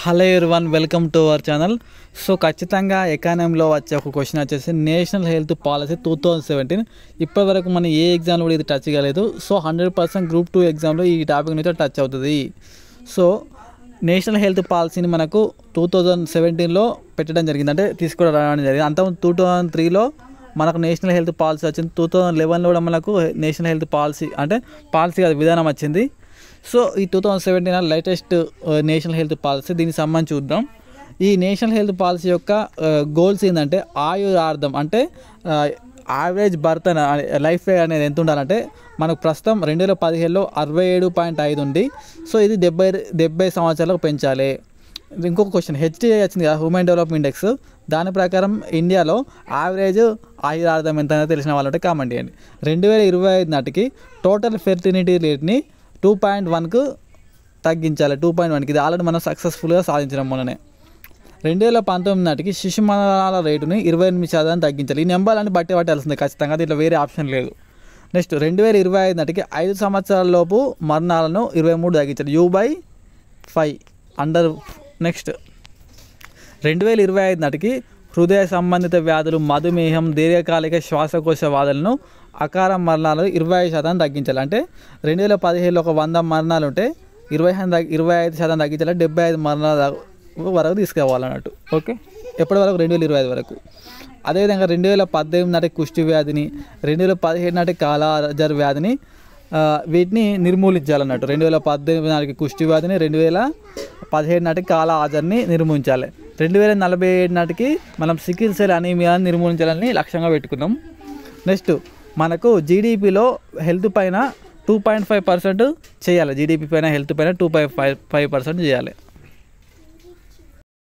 Hello everyone, welcome to our channel. So ఖచ్చితంగా ఎకానమీలో వచ్చే ఒక క్వశ్చన్ వచ్చేసి నేషనల్ హెల్త్ పాలసీ 2017. ఇప్పటివరకు మనం ఏ ఎగ్జామ్లో కూడా ఇది టచ్ కాలేదు. సో 100% గ్రూప్ 2 ఎగ్జామ్లో ఈ టాపిక్ నుంచి టచ్ అవుతుంది. సో నేషనల్ హెల్త్ పాలసీని మనకు 2017లో పెట్టడం జరిగింది, అంటే తీసుకురావడం జరిగింది. అంత 2003లో మనకు నేషనల్ హెల్త్ పాలసీ వచ్చింది. 2011లో కూడా మనకు నేషనల్ హెల్త్ పాలసీ, అంటే పాలసీ కాదు, విధానం వచ్చింది. సో ఈ 2017 లేటెస్ట్ నేషనల్ హెల్త్ పాలసీ, దీనికి సంబంధించి చూద్దాం. ఈ నేషనల్ హెల్త్ పాలసీ యొక్క గోల్స్ ఏంటంటే ఆయురార్థం, అంటే యావరేజ్ బర్త్ లైఫ్ అనేది ఎంత ఉండాలంటే మనకు ప్రస్తుతం 2017లో 67.5 ఉంది. సో ఇది 70 సంవత్సరాలకు పెంచాలి. ఇంకొక క్వశ్చన్, హెచ్డిఐ వచ్చింది కదా, హ్యూమన్ డెవలప్మెంట్ ఇండెక్స్, దాని ప్రకారం ఇండియాలో యావరేజ్ ఆయురార్థం ఎంత అనేది తెలిసిన వాళ్ళంటే కామెంట్ చేయండి. 2025 నాటికి టోటల్ ఫెర్టిలిటీ రేట్ని 2.1కు తగ్గించాలి. 2.1కి ఇది ఆల్రెడీ మనం సక్సెస్ఫుల్గా సాధించడం మొన్ననే. 2019 నాటికి శిశు మరణాల రేటుని 28% తగ్గించాలి. ఈ నెంబర్లన్నీ పట్టాల్సిందే ఖచ్చితంగా, దీంట్లో వేరే ఆప్షన్ లేదు. నెక్స్ట్ 2025 నాటికి 5 సంవత్సరాల లోపు మరణాలను 23 తగ్గించాలి, U/5 అండర్. నెక్స్ట్ 2025 నాటికి హృదయ సంబంధిత వ్యాధులు, మధుమేహం, దీర్ఘకాలిక శ్వాసకోశ వ్యాధులను, అకాల మరణాలు 25% తగ్గించాలి. అంటే 2017లో ఒక 100 మరణాలు ఉంటే 25% తగ్గించాలి, 75 మరణాల వరకు తీసుకురావాలన్నట్టు. ఓకే, ఎప్పటి వరకు? 2025 వరకు. అదేవిధంగా 2018 నాటికి కుష్టి వ్యాధిని, 2017 నాటికి కాలాజర్ వ్యాధిని, వీటిని నిర్మూలించాలన్నట్టు. 2018 నాటికి కుష్టి వ్యాధిని, 2017 నాటికి కాలా ఆజర్ని నిర్మూలించాలి. 2047 నాటికి మనం సికిల్ సెల్ అనీమియాని నిర్మూలించాలని లక్ష్యంగా పెట్టుకున్నాం. నెక్స్ట్ మనకు జీడిపిలో హెల్త్ పైన 2.5% చేయాలి. జీడిపి పైన హెల్త్ పైన 2.5% చేయాలి.